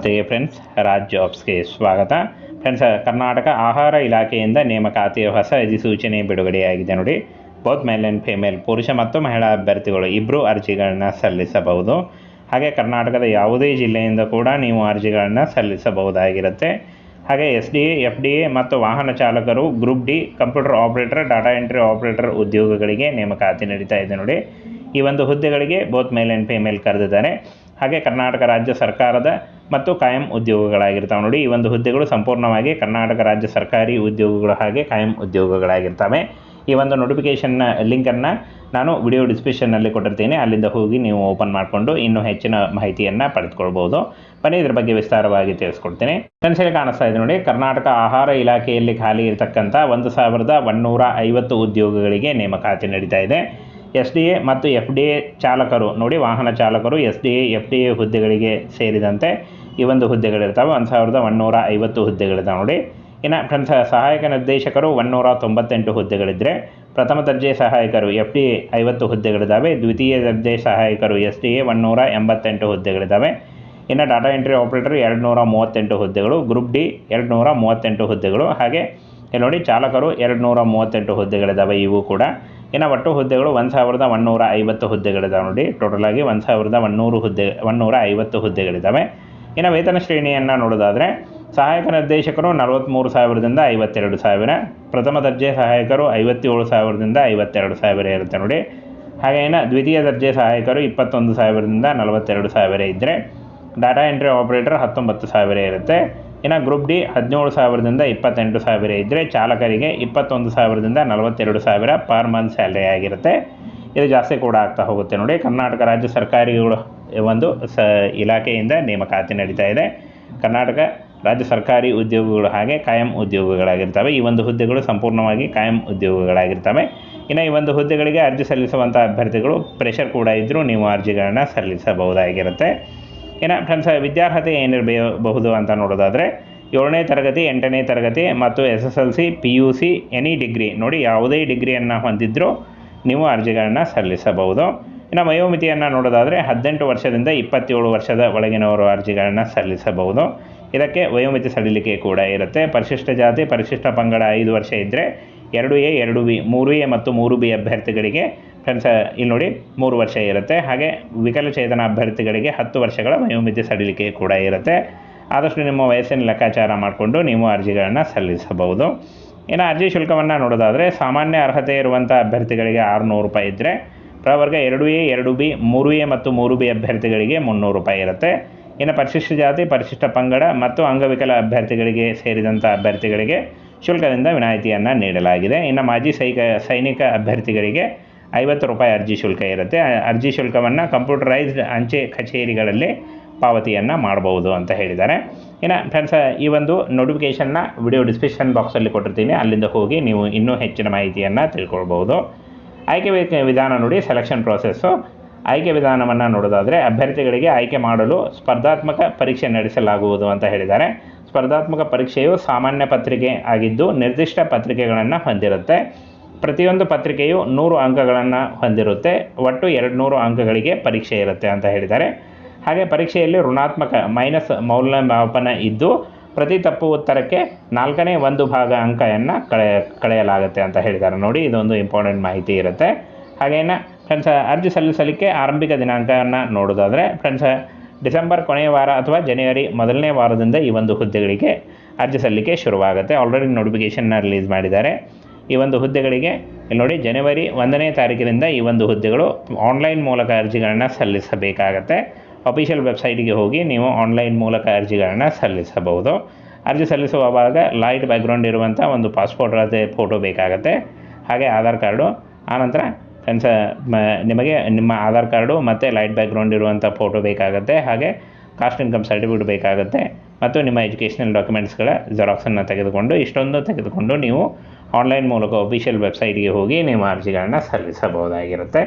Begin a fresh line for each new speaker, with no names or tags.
Friends, Raj ಜಾಬ್ಸ್ಗೆ ಸ್ವಾಗತ. Friends, Karnataka ಆಹಾರ ಇಲಾಖೆಯಿಂದ ನೇಮಕಾತಿಯ ಹೊಸ ಅಧಿಸೂಚನೆ ಬಿಡುಗಡೆಯಾಗಿದೆ ನೋಡಿ. ಬೋತ್ ಮೇಲ್ ಆ್ಯಂಡ್ ಫಿಮೇಲ್, ಪುರುಷ ಮತ್ತು ಮಹಿಳಾ ಅಭ್ಯರ್ಥಿಗಳು ಇಬ್ಬರು ಅರ್ಜಿಗಳನ್ನು ಸಲ್ಲಿಸಬಹುದು. ಹಾಗೆ ಕರ್ನಾಟಕದ ಯಾವುದೇ ಜಿಲ್ಲೆಯಿಂದ ಕೂಡ ನೀವು ಅರ್ಜಿಗಳನ್ನು ಸಲ್ಲಿಸಬಹುದಾಗಿರುತ್ತೆ. ಹಾಗೆ SDA, FDA ಮತ್ತು ವಾಹನ ಚಾಲಕರು, group D, computer operator, data entry operator ಉದ್ಯೋಗಗಳಿಗೆ ನೇಮಕಾತಿ ನಡೀತಾ ಇದೆ ನೋಡಿ. ಈ ಒಂದು ಹುದ್ದೆಗಳಿಗೆ ಬೋತ್ ಮೇಲ್ ಆ್ಯಂಡ್ ಫಿಮೇಲ್ ಕರೆದಿದ್ದಾರೆ. ಹಾಗೆ ಕರ್ನಾಟಕ ರಾಜ್ಯ ಸರ್ಕಾರದ ಮತ್ತು ಕಾಯಂ ಉದ್ಯೋಗಗಳಾಗಿರ್ತವೆ ನೋಡಿ. ಈ ಒಂದು ಹುದ್ದೆಗಳು ಸಂಪೂರ್ಣವಾಗಿ ಕರ್ನಾಟಕ ರಾಜ್ಯ ಸರ್ಕಾರಿ ಉದ್ಯೋಗಗಳು ಹಾಗೆ ಕಾಯಂ ಉದ್ಯೋಗಗಳಾಗಿರ್ತವೆ. ಈ ಒಂದು ನೋಟಿಫಿಕೇಷನ್ನ ಲಿಂಕನ್ನು ನಾನು ವಿಡಿಯೋ ಡಿಸ್ಕ್ರಿಪ್ಷನ್ನಲ್ಲಿ ಕೊಟ್ಟಿರ್ತೀನಿ. ಅಲ್ಲಿಂದ ಹೋಗಿ ನೀವು ಓಪನ್ ಮಾಡಿಕೊಂಡು ಇನ್ನೂ ಹೆಚ್ಚಿನ ಮಾಹಿತಿಯನ್ನು ಪಡೆದುಕೊಳ್ಬೋದು. ಬನ್ನಿ ಇದರ ಬಗ್ಗೆ ವಿಸ್ತಾರವಾಗಿ ತಿಳಿಸ್ಕೊಡ್ತೀನಿ. ಫ್ರೆಂಡ್ಸ್, ಇಲ್ಲಿ ಕಾಣಿಸ್ತಾ ಇದೆ ನೋಡಿ, ಕರ್ನಾಟಕ ಆಹಾರ ಇಲಾಖೆಯಲ್ಲಿ ಖಾಲಿ ಇರತಕ್ಕಂಥ 1150 ಉದ್ಯೋಗಗಳಿಗೆ ನೇಮಕಾತಿ ನಡೀತಾ ಇದೆ. SDA ಮತ್ತು FDA ಚಾಲಕರು ನೋಡಿ, ವಾಹನ ಚಾಲಕರು SDA, FDA ಹುದ್ದೆಗಳಿಗೆ ಸೇರಿದಂತೆ ಈ ಒಂದು ಹುದ್ದೆಗಳಿರ್ತಾವೆ. 1150 ಹುದ್ದೆಗಳಿದ್ದಾವೆ ನೋಡಿ. ಇನ್ನು ಫ್ರೆಂಡ್ಸ್, ಸಹಾಯಕ ನಿರ್ದೇಶಕರು 198 ಹುದ್ದೆಗಳಿದ್ದರೆ, ಪ್ರಥಮ ದರ್ಜೆ ಸಹಾಯಕರು FDA 50 ಹುದ್ದೆಗಳಿದ್ದಾವೆ. ದ್ವಿತೀಯ ದರ್ಜೆ ಸಹಾಯಕರು SDA 188 ಹುದ್ದೆಗಳಿದ್ದಾವೆ. ಇನ್ನು ಡಾಟಾ ಎಂಟ್ರಿ ಆಪರೇಟರ್ 238 ಹುದ್ದೆಗಳು, ಗ್ರೂಪ್ ಡಿ 238 ಹುದ್ದೆಗಳು, ಹಾಗೆ ಇಲ್ಲಿ ನೋಡಿ ಚಾಲಕರು 238 ಹುದ್ದೆಗಳಿದ್ದಾವೆ ಇವು ಕೂಡ. ಇನ್ನು ಒಟ್ಟು ಹುದ್ದೆಗಳು 1150 ಹುದ್ದೆಗಳಿದ್ದಾವೆ ನೋಡಿ. ಟೋಟಲಾಗಿ 150 ಹುದ್ದೆಗಳಿದ್ದಾವೆ. ಇನ್ನು ವೇತನ ಶ್ರೇಣಿಯನ್ನು ನೋಡೋದಾದರೆ, ಸಹಾಯಕ ನಿರ್ದೇಶಕರು 43,000ದಿಂದ 52,000, ಪ್ರಥಮ ದರ್ಜೆ ಸಹಾಯಕರು 57,000ದಿಂದ 52,000 ಇರುತ್ತೆ ನೋಡಿ. ಹಾಗೆ ಇನ್ನು ದ್ವಿತೀಯ ದರ್ಜೆ ಸಹಾಯಕರು 21,000ದಿಂದ 42,000 ಇದ್ದರೆ, ಡಾಟಾ ಎಂಟ್ರಿ ಆಪರೇಟರ್ 19,000 ಇರುತ್ತೆ. ಇನ್ನು ಗ್ರೂಪ್ ಡಿ 17,000ದಿಂದ 28,000 ಇದ್ದರೆ, ಚಾಲಕರಿಗೆ 21,000ದಿಂದ 42,000 ಪರ್ ಮಂತ್ ಸ್ಯಾಲ್ರಿ ಆಗಿರುತ್ತೆ. ಇದು ಜಾಸ್ತಿ ಕೂಡ ಆಗ್ತಾ ಹೋಗುತ್ತೆ ನೋಡಿ. ಕರ್ನಾಟಕ ರಾಜ್ಯ ಸರ್ಕಾರಿಗಳು ಒಂದು ಇಲಾಖೆಯಿಂದ ನೇಮಕಾತಿ ನಡೀತಾ ಇದೆ. ಕರ್ನಾಟಕ ರಾಜ್ಯ ಸರ್ಕಾರಿ ಉದ್ಯೋಗಗಳು ಹಾಗೆ ಕಾಯಂ ಉದ್ಯೋಗಗಳಾಗಿರ್ತವೆ. ಈ ಒಂದು ಹುದ್ದೆಗಳು ಸಂಪೂರ್ಣವಾಗಿ ಕಾಯಂ ಉದ್ಯೋಗಗಳಾಗಿರ್ತವೆ. ಇನ್ನು ಈ ಒಂದು ಹುದ್ದೆಗಳಿಗೆ ಅರ್ಜಿ ಸಲ್ಲಿಸುವಂಥ ಅಭ್ಯರ್ಥಿಗಳು ಪ್ರೆಷರ್ ಕೂಡ ಇದ್ದರೂ ನೀವು ಅರ್ಜಿಗಳನ್ನು ಸಲ್ಲಿಸಬಹುದಾಗಿರುತ್ತೆ. ಇನ್ನು ಫ್ರೆಂಡ್ಸ್, ವಿದ್ಯಾರ್ಹತೆ ಏನಿರಬಹುದು ಅಂತ ನೋಡೋದಾದರೆ, 7ನೇ ತರಗತಿ, 8ನೇ ತರಗತಿ ಮತ್ತು SSLC, PUC, ಎನಿ ಡಿಗ್ರಿ ನೋಡಿ, ಯಾವುದೇ ಡಿಗ್ರಿಯನ್ನು ಹೊಂದಿದ್ದರೂ ನೀವು ಅರ್ಜಿಗಳನ್ನು ಸಲ್ಲಿಸಬಹುದು. ಇನ್ನು ವಯೋಮಿತಿಯನ್ನು ನೋಡೋದಾದರೆ, 18 ವರ್ಷದಿಂದ 27 ವರ್ಷದ ಒಳಗಿನವರು ಅರ್ಜಿಗಳನ್ನು ಸಲ್ಲಿಸಬಹುದು. ಇದಕ್ಕೆ ವಯೋಮಿತಿ ಸಡಿಲಿಕೆ ಕೂಡ ಇರುತ್ತೆ. ಪರಿಶಿಷ್ಟ ಜಾತಿ, ಪರಿಶಿಷ್ಟ ಪಂಗಡ 5 ವರ್ಷ ಇದ್ದರೆ 2A, 2B, 3A ಮತ್ತು 3B ಅಭ್ಯರ್ಥಿಗಳಿಗೆ ಫ್ರೆಂಡ್ಸ್ ಇಲ್ಲಿ ನೋಡಿ 3 ವರ್ಷ ಇರುತ್ತೆ. ಹಾಗೆ ವಿಕಲಚೇತನ ಅಭ್ಯರ್ಥಿಗಳಿಗೆ 10 ವರ್ಷಗಳ ವಯೋಮಿತಿ ಸಡಿಲಿಕೆ ಕೂಡ ಇರುತ್ತೆ. ಆದಷ್ಟು ನಿಮ್ಮ ವಯಸ್ಸಿನ ಲೆಕ್ಕಾಚಾರ ಮಾಡಿಕೊಂಡು ನೀವು ಅರ್ಜಿಗಳನ್ನು ಸಲ್ಲಿಸಬಹುದು. ಇನ್ನು ಅರ್ಜಿ ಶುಲ್ಕವನ್ನು ನೋಡೋದಾದರೆ, ಸಾಮಾನ್ಯ ಅರ್ಹತೆ ಇರುವಂಥ ಅಭ್ಯರ್ಥಿಗಳಿಗೆ 600 ರೂಪಾಯಿ ಇದ್ದರೆ, ಪ್ರವರ್ಗ 2A, 2B, 3A ಮತ್ತು 3B ಅಭ್ಯರ್ಥಿಗಳಿಗೆ 300 ರೂಪಾಯಿ ಇರುತ್ತೆ. ಇನ್ನು ಪರಿಶಿಷ್ಟ ಜಾತಿ, ಪರಿಶಿಷ್ಟ ಪಂಗಡ ಮತ್ತು ಅಂಗವಿಕಲ ಅಭ್ಯರ್ಥಿಗಳಿಗೆ ಸೇರಿದಂಥ ಅಭ್ಯರ್ಥಿಗಳಿಗೆ ಶುಲ್ಕದಿಂದ ವಿನಾಯಿತಿಯನ್ನು ನೀಡಲಾಗಿದೆ. ಇನ್ನು ಮಾಜಿ ಸೈನಿಕ ಅಭ್ಯರ್ಥಿಗಳಿಗೆ 50 ರೂಪಾಯಿ ಅರ್ಜಿ ಶುಲ್ಕ ಇರುತ್ತೆ. ಅರ್ಜಿ ಶುಲ್ಕವನ್ನು ಕಂಪ್ಯೂಟರೈಸ್ಡ್ ಅಂಚೆ ಕಚೇರಿಗಳಲ್ಲಿ ಪಾವತಿಯನ್ನು ಮಾಡಬಹುದು ಅಂತ ಹೇಳಿದ್ದಾರೆ. ಇನ್ನು ಫ್ರೆಂಡ್ಸ್, ಈ ಒಂದು ನೋಟಿಫಿಕೇಷನ್ನ ವಿಡಿಯೋ ಡಿಸ್ಕ್ರಿಪ್ಷನ್ ಬಾಕ್ಸಲ್ಲಿ ಕೊಟ್ಟಿರ್ತೀನಿ. ಅಲ್ಲಿಂದ ಹೋಗಿ ನೀವು ಇನ್ನೂ ಹೆಚ್ಚಿನ ಮಾಹಿತಿಯನ್ನು ತಿಳ್ಕೊಳ್ಬೋದು. ಆಯ್ಕೆ ವಿಧಾನ ನೋಡಿ, ಸೆಲೆಕ್ಷನ್ ಪ್ರೋಸೆಸ್ಸು. ಆಯ್ಕೆ ವಿಧಾನವನ್ನು ನೋಡೋದಾದರೆ, ಅಭ್ಯರ್ಥಿಗಳಿಗೆ ಆಯ್ಕೆ ಮಾಡಲು ಸ್ಪರ್ಧಾತ್ಮಕ ಪರೀಕ್ಷೆ ನಡೆಸಲಾಗುವುದು ಅಂತ ಹೇಳಿದ್ದಾರೆ. ಸ್ಪರ್ಧಾತ್ಮಕ ಪರೀಕ್ಷೆಯು ಸಾಮಾನ್ಯ ಪತ್ರಿಕೆ ಆಗಿದ್ದು ನಿರ್ದಿಷ್ಟ ಪತ್ರಿಕೆಗಳನ್ನು ಹೊಂದಿರುತ್ತೆ. ಪ್ರತಿಯೊಂದು ಪತ್ರಿಕೆಯು 100 ಅಂಕಗಳನ್ನು ಹೊಂದಿರುತ್ತೆ. ಒಟ್ಟು 200 ಅಂಕಗಳಿಗೆ ಪರೀಕ್ಷೆ ಇರುತ್ತೆ ಅಂತ ಹೇಳಿದ್ದಾರೆ. ಹಾಗೆ ಪರೀಕ್ಷೆಯಲ್ಲಿ ಋಣಾತ್ಮಕ ಮೈನಸ್ ಮೌಲ್ಯಮಾಪನ ಇದ್ದು, ಪ್ರತಿ ತಪ್ಪು ಉತ್ತರಕ್ಕೆ 4ನೇ 1 ಭಾಗ ಅಂಕವನ್ನು ಕಳೆಯಲಾಗುತ್ತೆ ಅಂತ ಹೇಳಿದ್ದಾರೆ ನೋಡಿ. ಇದೊಂದು ಇಂಪಾರ್ಟೆಂಟ್ ಮಾಹಿತಿ ಇರುತ್ತೆ. ಹಾಗೇನ ಫ್ರೆಂಡ್ಸ್, ಅರ್ಜಿ ಸಲ್ಲಿಸಲಿಕ್ಕೆ ಆರಂಭಿಕ ದಿನಾಂಕವನ್ನು ನೋಡೋದಾದರೆ, ಫ್ರೆಂಡ್ಸ್ ಡಿಸೆಂಬರ್ ಕೊನೆಯ ವಾರ ಅಥವಾ ಜನವರಿ ಮೊದಲನೇ ವಾರದಿಂದ ಈ ಒಂದು ಹುದ್ದೆಗಳಿಗೆ ಅರ್ಜಿ ಸಲ್ಲಿಕೆ ಶುರುವಾಗುತ್ತೆ. ಆಲ್ರೆಡಿ ನೋಟಿಫಿಕೇಷನ್ನ ರಿಲೀಸ್ ಮಾಡಿದ್ದಾರೆ. ಈ ಒಂದು ಹುದ್ದೆಗಳಿಗೆ ಇಲ್ಲಿ ನೋಡಿ, ಜನವರಿ 1ನೇ ತಾರೀಕಿನಿಂದ ಈ ಒಂದು ಹುದ್ದೆಗಳು ಆನ್ಲೈನ್ ಮೂಲಕ ಅರ್ಜಿಗಳನ್ನು ಸಲ್ಲಿಸಬೇಕಾಗತ್ತೆ. ಅಫಿಷಿಯಲ್ ವೆಬ್ಸೈಟಿಗೆ ಹೋಗಿ ನೀವು ಆನ್ಲೈನ್ ಮೂಲಕ ಅರ್ಜಿಗಳನ್ನು ಸಲ್ಲಿಸಬಹುದು. ಅರ್ಜಿ ಸಲ್ಲಿಸುವಾಗ ಲೈಟ್ ಬ್ಯಾಕ್ಗ್ರೌಂಡ್ ಇರುವಂಥ ಒಂದು ಪಾಸ್ಪೋರ್ಟ್ ಫೋಟೋ ಬೇಕಾಗುತ್ತೆ. ಹಾಗೆ ಆಧಾರ್ ಕಾರ್ಡು, ಆನಂತರ ಫ್ರೆಂಡ್ಸ್ ನಿಮಗೆ ನಿಮ್ಮ ಆಧಾರ್ ಕಾರ್ಡು ಮತ್ತು ಲೈಟ್ ಬ್ಯಾಕ್ಗ್ರೌಂಡ್ ಇರುವಂಥ ಫೋಟೋ ಬೇಕಾಗುತ್ತೆ. ಹಾಗೆ ಕಾಸ್ಟ್ ಇನ್ಕಮ್ ಸರ್ಟಿಫಿಕೇಟ್ ಬೇಕಾಗುತ್ತೆ ಮತ್ತು ನಿಮ್ಮ ಎಜುಕೇಷನಲ್ ಡಾಕ್ಯುಮೆಂಟ್ಸ್ಗಳ ಜೆರಾಕ್ಸನ್ನು ತೆಗೆದುಕೊಂಡು ನೀವು ಆನ್ಲೈನ್ ಮೂಲಕ ಅಫಿಷಿಯಲ್ ವೆಬ್ಸೈಟ್ಗೆ ಹೋಗಿ ನೀವು ಅರ್ಜಿಗಳನ್ನು ಸಲ್ಲಿಸಬಹುದಾಗಿರುತ್ತೆ.